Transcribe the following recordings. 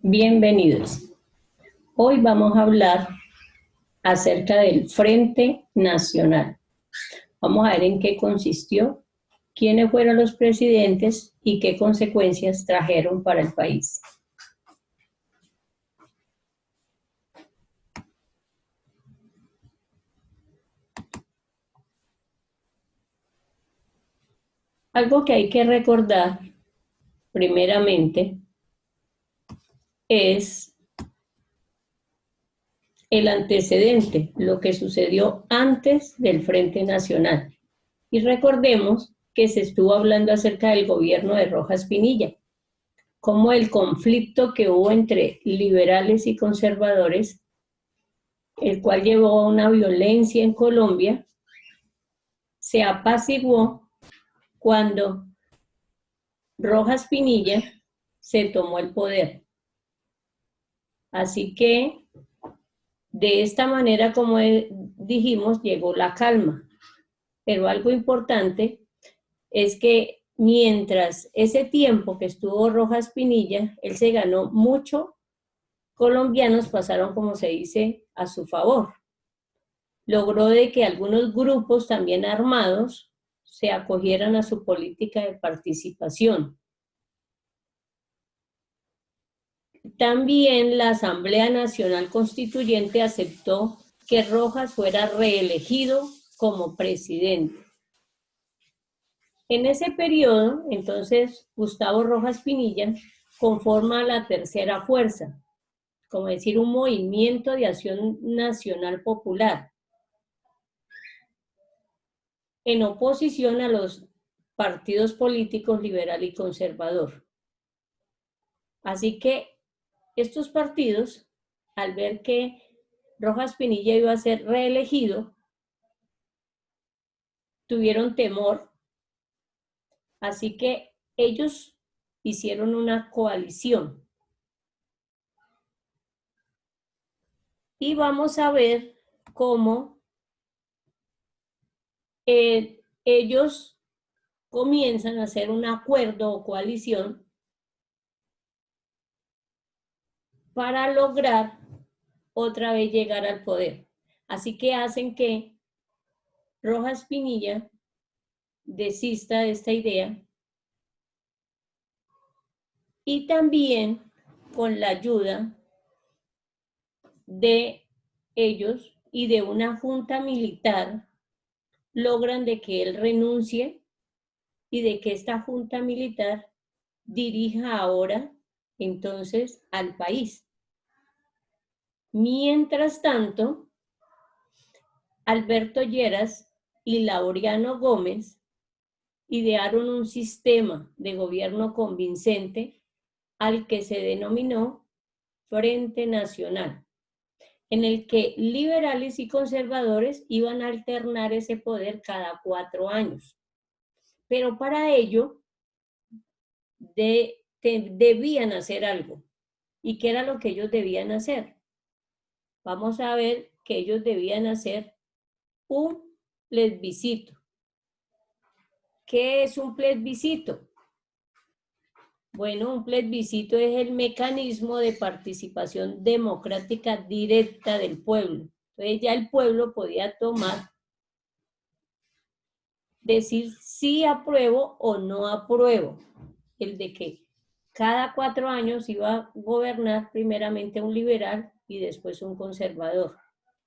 Bienvenidos. Hoy vamos a hablar acerca del Frente Nacional. Vamos a ver en qué consistió, quiénes fueron los presidentes y qué consecuencias trajeron para el país. Algo que hay que recordar, primeramente, es el antecedente, lo que sucedió antes del Frente Nacional. Y recordemos que se estuvo hablando acerca del gobierno de Rojas Pinilla, como el conflicto que hubo entre liberales y conservadores, el cual llevó a una violencia en Colombia, se apaciguó cuando Rojas Pinilla se tomó el poder. Así que, de esta manera, como dijimos, llegó la calma. Pero algo importante es que mientras ese tiempo que estuvo Rojas Pinilla, él se ganó mucho, colombianos pasaron, como se dice, a su favor. Logró de que algunos grupos también armados se acogieran a su política de participación. También la Asamblea Nacional Constituyente aceptó que Rojas fuera reelegido como presidente. En ese periodo, entonces, Gustavo Rojas Pinilla conforma la tercera fuerza, como decir, un movimiento de acción nacional popular, en oposición a los partidos políticos liberal y conservador. Así que estos partidos, al ver que Rojas Pinilla iba a ser reelegido, tuvieron temor, así que ellos hicieron una coalición. Y vamos a ver cómo ellos comienzan a hacer un acuerdo o coalición para lograr otra vez llegar al poder. Así que hacen que Rojas Pinilla desista de esta idea y también con la ayuda de ellos y de una junta militar logran de que él renuncie y de que esta junta militar dirija ahora entonces al país. Mientras tanto, Alberto Lleras y Laureano Gómez idearon un sistema de gobierno convincente al que se denominó Frente Nacional, en el que liberales y conservadores iban a alternar ese poder cada 4 años. Pero para ello debían hacer algo. ¿Y qué era lo que ellos debían hacer? Vamos a ver que ellos debían hacer un plebiscito. ¿Qué es un plebiscito? Bueno, un plebiscito es el mecanismo de participación democrática directa del pueblo. Entonces ya el pueblo podía decir si apruebo o no apruebo. El de que cada 4 años iba a gobernar primeramente un liberal y después un conservador.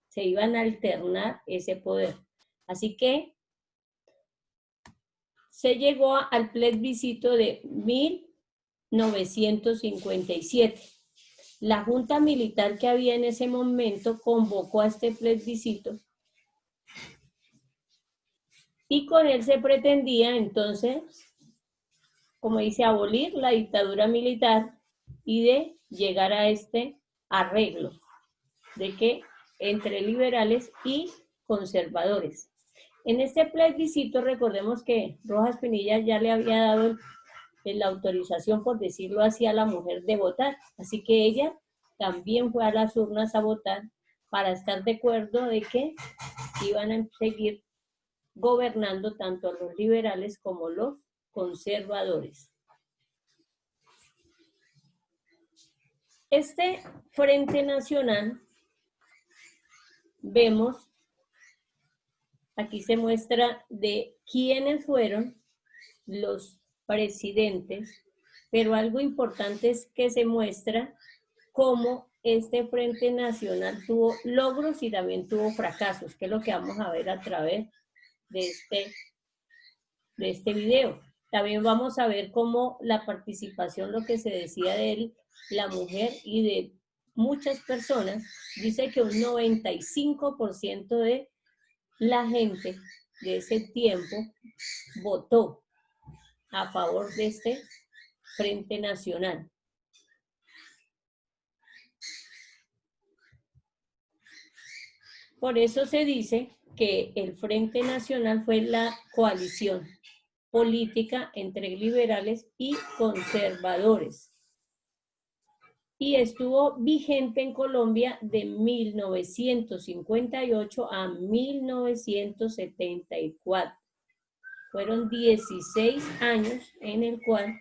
Se iban a alternar ese poder. Así que se llegó al plebiscito de 1957. La junta militar que había en ese momento convocó a este plebiscito y con él se pretendía entonces, como dice, abolir la dictadura militar y de llegar a este arreglo de que entre liberales y conservadores. En este plebiscito recordemos que Rojas Pinilla ya le había dado la autorización, por decirlo así, a la mujer de votar, así que ella también fue a las urnas a votar para estar de acuerdo de que iban a seguir gobernando tanto los liberales como los conservadores. Este Frente Nacional, vemos, aquí se muestra de quiénes fueron los presidentes, pero algo importante es que se muestra cómo este Frente Nacional tuvo logros y también tuvo fracasos, que es lo que vamos a ver a través de este video. También vamos a ver cómo la participación, lo que se decía de él, la mujer y de muchas personas, dice que un 95% de la gente de ese tiempo votó a favor de este Frente Nacional. Por eso se dice que el Frente Nacional fue la coalición política entre liberales y conservadores. Y estuvo vigente en Colombia de 1958 a 1974. Fueron 16 años en el cual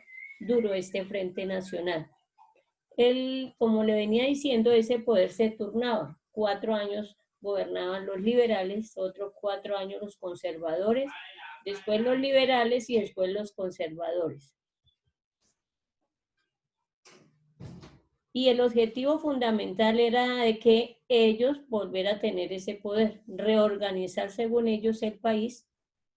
duró este Frente Nacional. Como le venía diciendo, ese poder se turnaba. 4 años gobernaban los liberales, otros 4 años los conservadores, después los liberales y después los conservadores. Y el objetivo fundamental era de que ellos volver a tener ese poder, reorganizar según ellos el país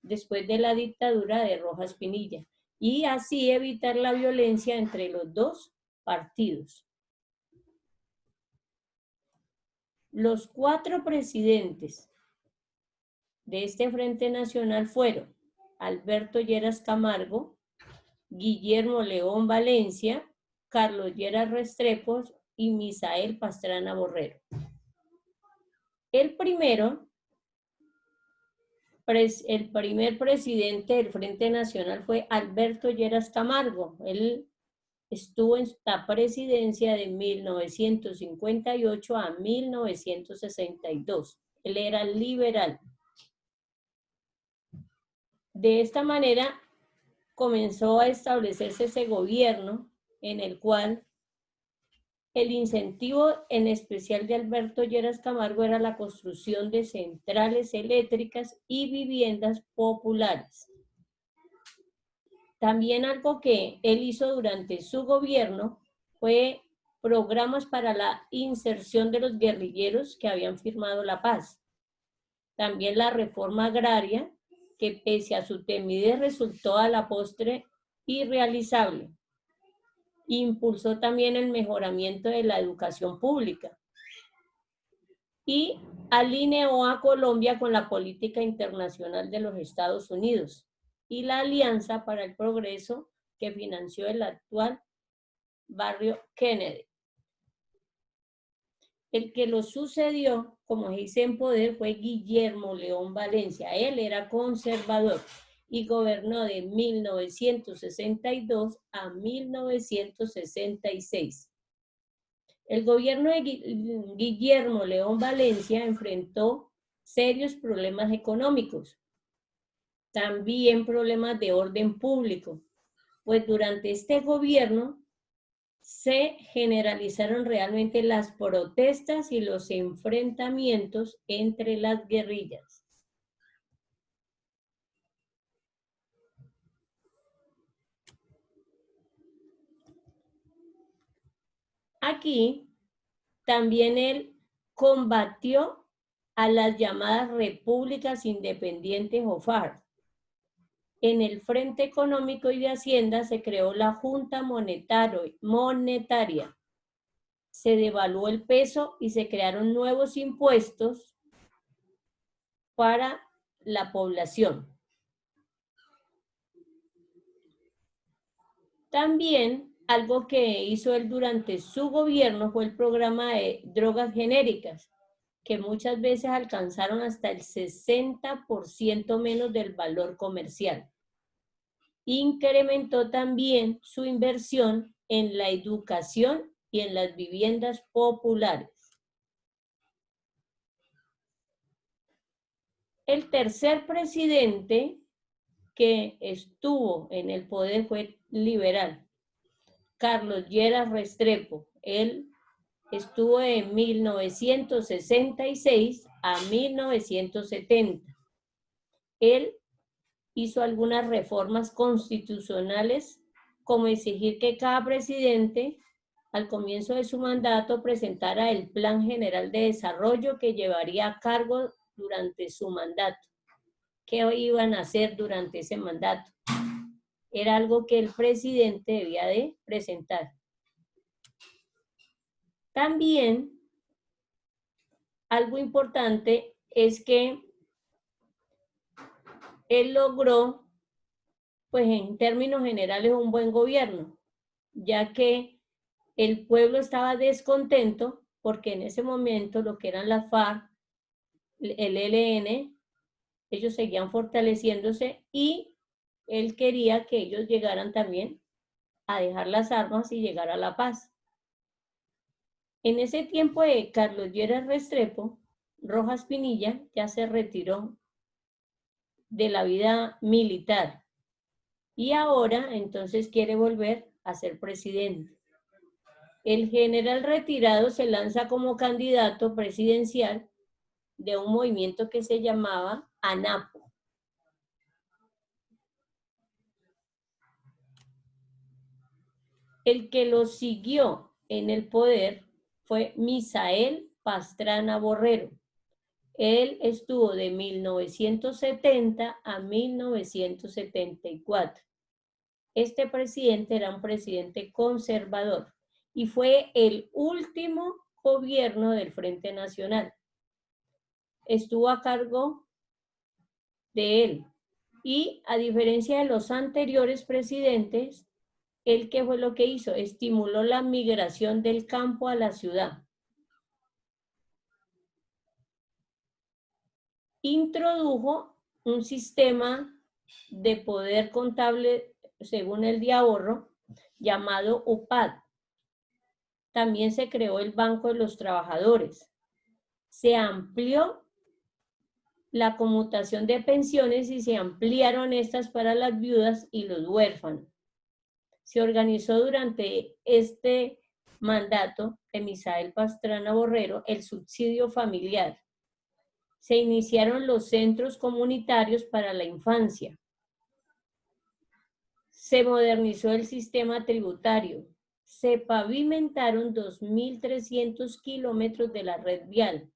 después de la dictadura de Rojas Pinilla y así evitar la violencia entre los dos partidos. Los 4 presidentes de este Frente Nacional fueron Alberto Lleras Camargo, Guillermo León Valencia, Carlos Lleras Restrepo y Misael Pastrana Borrero. El primer presidente del Frente Nacional fue Alberto Lleras Camargo. Él estuvo en la presidencia de 1958 a 1962. Él era liberal. De esta manera comenzó a establecerse ese gobierno en el cual el incentivo en especial de Alberto Lleras Camargo era la construcción de centrales eléctricas y viviendas populares. También algo que él hizo durante su gobierno fue programas para la inserción de los guerrilleros que habían firmado la paz. También la reforma agraria, que pese a su timidez resultó a la postre irrealizable. Impulsó también el mejoramiento de la educación pública y alineó a Colombia con la política internacional de los Estados Unidos y la Alianza para el Progreso que financió el actual barrio Kennedy. El que lo sucedió, como dice en poder, fue Guillermo León Valencia. Él era conservador y gobernó de 1962 a 1966. El gobierno de Guillermo León Valencia enfrentó serios problemas económicos, también problemas de orden público, pues durante este gobierno se generalizaron realmente las protestas y los enfrentamientos entre las guerrillas. Aquí también él combatió a las llamadas repúblicas independientes o FARC. En el Frente Económico y de Hacienda se creó la Junta Monetaria. Se devaluó el peso y se crearon nuevos impuestos para la población. También algo que hizo él durante su gobierno fue el programa de drogas genéricas, que muchas veces alcanzaron hasta el 60% menos del valor comercial. Incrementó también su inversión en la educación y en las viviendas populares. El tercer presidente que estuvo en el poder fue liberal, Carlos Lleras Restrepo. Él Estuvo de 1966 a 1970. Él hizo algunas reformas constitucionales, como exigir que cada presidente, al comienzo de su mandato, presentara el Plan General de Desarrollo que llevaría a cargo durante su mandato. ¿Qué iban a hacer durante ese mandato? Era algo que el presidente debía de presentar. También, algo importante es que él logró, pues en términos generales, un buen gobierno, ya que el pueblo estaba descontento porque en ese momento lo que eran las FARC, el ELN, ellos seguían fortaleciéndose y él quería que ellos llegaran también a dejar las armas y llegar a la paz. En ese tiempo de Carlos Lleras Restrepo, Rojas Pinilla ya se retiró de la vida militar y ahora entonces quiere volver a ser presidente. El general retirado se lanza como candidato presidencial de un movimiento que se llamaba ANAPO. El que lo siguió en el poder fue Misael Pastrana Borrero. Él estuvo de 1970 a 1974. Este presidente era un presidente conservador y fue el último gobierno del Frente Nacional. Estuvo a cargo de él. Y a diferencia de los anteriores presidentes, él, ¿qué fue lo que hizo? Estimuló la migración del campo a la ciudad. Introdujo un sistema de poder contable, según el de ahorro, llamado UPAD. También se creó el Banco de los Trabajadores. Se amplió la conmutación de pensiones y se ampliaron estas para las viudas y los huérfanos. Se organizó durante este mandato de Misael Pastrana Borrero el subsidio familiar. Se iniciaron los centros comunitarios para la infancia. Se modernizó el sistema tributario. Se pavimentaron 2.300 kilómetros de la red vial.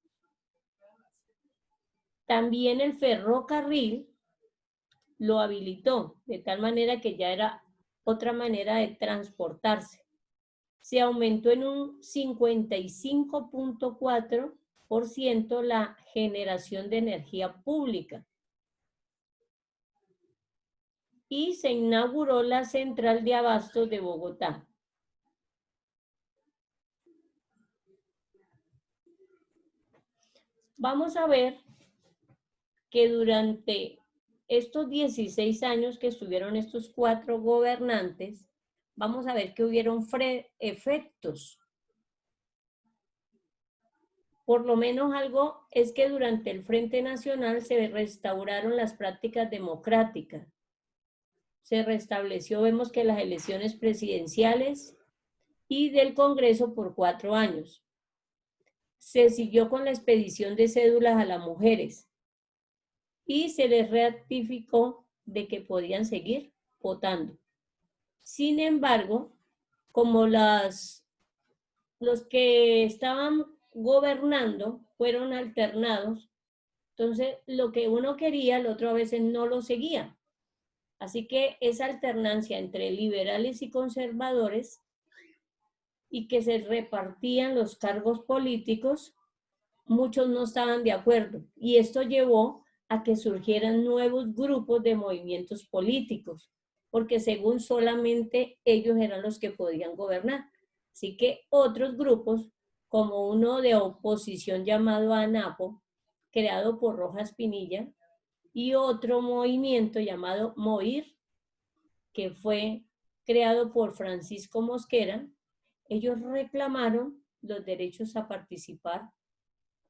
También el ferrocarril lo habilitó, de tal manera que ya era otra manera de transportarse. Se aumentó en un 55.4% la generación de energía pública. Y se inauguró la central de abastos de Bogotá. Vamos a ver que durante estos 16 años que estuvieron estos 4 gobernantes, vamos a ver que hubieron efectos. Por lo menos algo es que durante el Frente Nacional se restauraron las prácticas democráticas. Se restableció, vemos que las elecciones presidenciales y del Congreso por 4 años. Se siguió con la expedición de cédulas a las mujeres y se les ratificó de que podían seguir votando. Sin embargo, como los que estaban gobernando fueron alternados, entonces lo que uno quería, el otro a veces no lo seguía. Así que esa alternancia entre liberales y conservadores y que se repartían los cargos políticos, muchos no estaban de acuerdo. Y esto llevó a que surgieran nuevos grupos de movimientos políticos, porque según solamente ellos eran los que podían gobernar. Así que otros grupos, como uno de oposición llamado ANAPO, creado por Rojas Pinilla, y otro movimiento llamado MOIR, que fue creado por Francisco Mosquera, ellos reclamaron los derechos a participar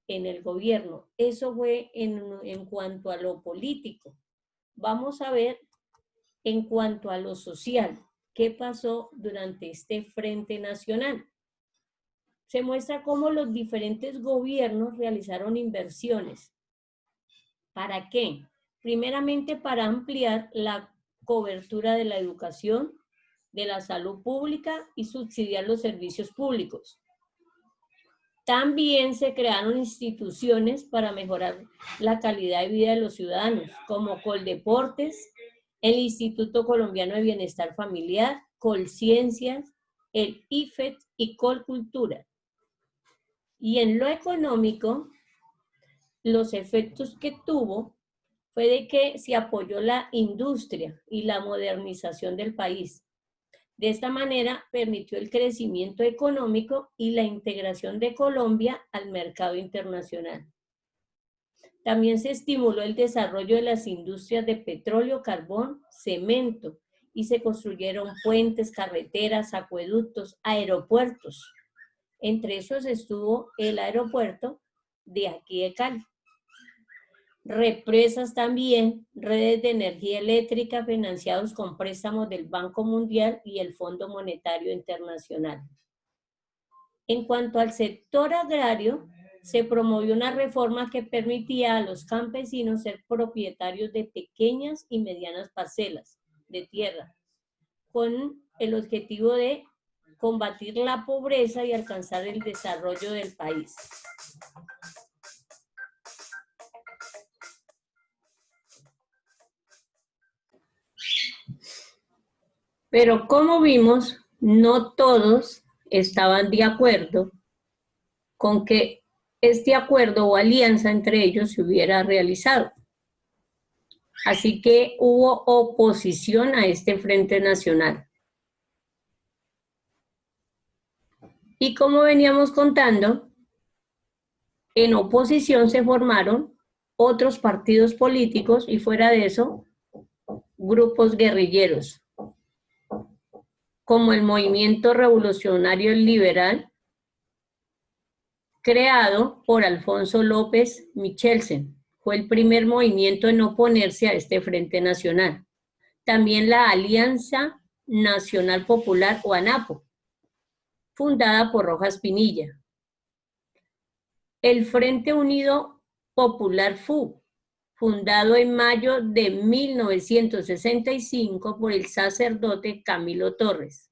en el gobierno. Eso fue en cuanto a lo político. Vamos a ver en cuanto a lo social, ¿qué pasó durante este Frente Nacional? se muestra cómo los diferentes gobiernos realizaron inversiones. ¿Para qué? Primeramente para ampliar la cobertura de la educación, de la salud pública y subsidiar los servicios públicos. También se crearon instituciones para mejorar la calidad de vida de los ciudadanos, como Coldeportes, el Instituto Colombiano de Bienestar Familiar, Colciencias, el IFET y Colcultura. Y en lo económico, los efectos que tuvo fue de que se apoyó la industria y la modernización del país. De esta manera permitió el crecimiento económico y la integración de Colombia al mercado internacional. También se estimuló el desarrollo de las industrias de petróleo, carbón, cemento, y se construyeron puentes, carreteras, acueductos, aeropuertos. Entre esos estuvo el aeropuerto de aquí de Cali. Represas también, redes de energía eléctrica financiados con préstamos del Banco Mundial y el Fondo Monetario Internacional. En cuanto al sector agrario, se promovió una reforma que permitía a los campesinos ser propietarios de pequeñas y medianas parcelas de tierra, con el objetivo de combatir la pobreza y alcanzar el desarrollo del país. Pero como vimos, no todos estaban de acuerdo con que este acuerdo o alianza entre ellos se hubiera realizado. Así que hubo oposición a este Frente Nacional. Y como veníamos contando, en oposición se formaron otros partidos políticos y fuera de eso, grupos guerrilleros, como el Movimiento Revolucionario Liberal, creado por Alfonso López Michelsen. Fue el primer movimiento en oponerse a este Frente Nacional. También la Alianza Nacional Popular, o ANAPO, fundada por Rojas Pinilla. El Frente Unido Popular FU, fundado en mayo de 1965 por el sacerdote Camilo Torres.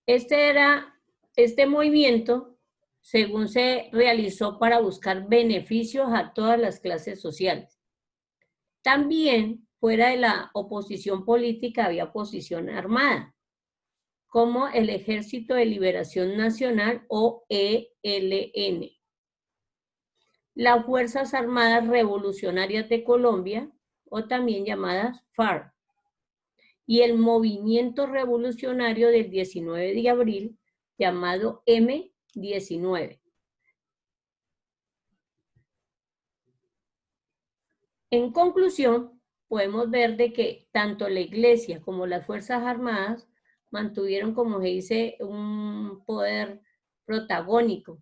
Este movimiento, según se realizó para buscar beneficios a todas las clases sociales. También, fuera de la oposición política, había oposición armada, como el Ejército de Liberación Nacional, o ELN. Las Fuerzas Armadas Revolucionarias de Colombia, o también llamadas FARC, y el Movimiento Revolucionario del 19 de abril, llamado M-19. En conclusión, podemos ver de que tanto la Iglesia como las Fuerzas Armadas mantuvieron, como se dice, un poder protagónico.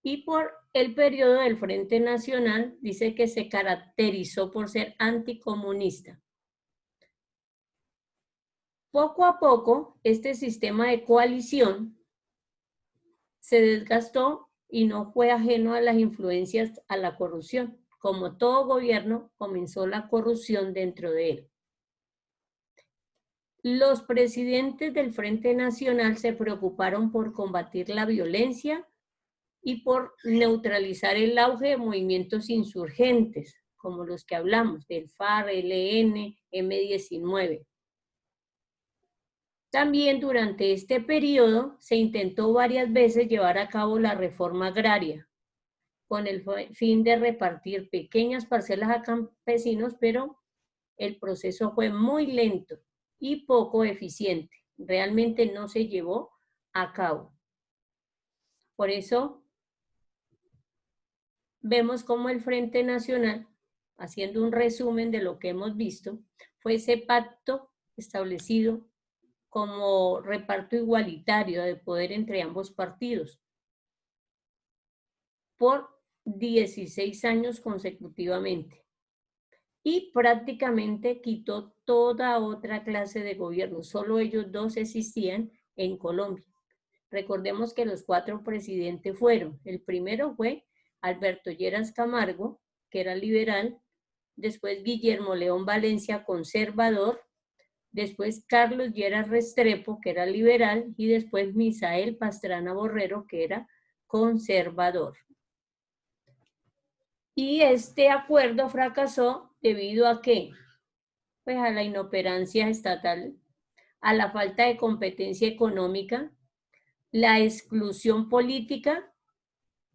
Y por el periodo del Frente Nacional, dice que se caracterizó por ser anticomunista. Poco a poco, este sistema de coalición se desgastó y no fue ajeno a las influencias a la corrupción. Como todo gobierno, comenzó la corrupción dentro de él. Los presidentes del Frente Nacional se preocuparon por combatir la violencia y por neutralizar el auge de movimientos insurgentes, como los que hablamos, del FARC, ELN, M-19. También durante este periodo se intentó varias veces llevar a cabo la reforma agraria, con el fin de repartir pequeñas parcelas a campesinos, pero el proceso fue muy lento y poco eficiente. Realmente no se llevó a cabo. Por eso vemos cómo el Frente Nacional, haciendo un resumen de lo que hemos visto, fue ese pacto establecido como reparto igualitario de poder entre ambos partidos por 16 años consecutivamente. Y prácticamente quitó toda otra clase de gobierno. Solo ellos dos existían en Colombia. Recordemos que los 4 presidentes fueron, el primero fue Alberto Lleras Camargo, que era liberal, después Guillermo León Valencia, conservador, después Carlos Lleras Restrepo, que era liberal, y después Misael Pastrana Borrero, que era conservador. Y este acuerdo fracasó debido a ¿qué? Pues a la inoperancia estatal, a la falta de competencia económica, la exclusión política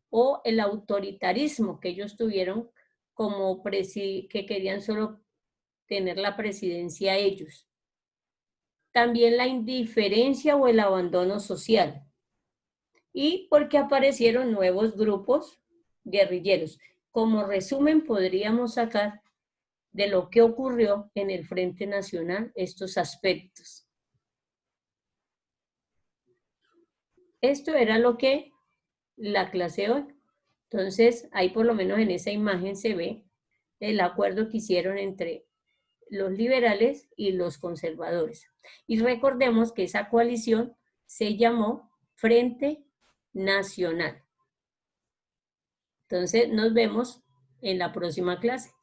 o el autoritarismo que ellos tuvieron como que querían solo tener la presidencia ellos. También la indiferencia o el abandono social. Y porque aparecieron nuevos grupos guerrilleros. Como resumen, podríamos sacar de lo que ocurrió en el Frente Nacional estos aspectos. Esto era lo que la clase hoy. Entonces, ahí por lo menos en esa imagen se ve el acuerdo que hicieron entre los liberales y los conservadores. Y recordemos que esa coalición se llamó Frente Nacional. Entonces, nos vemos en la próxima clase.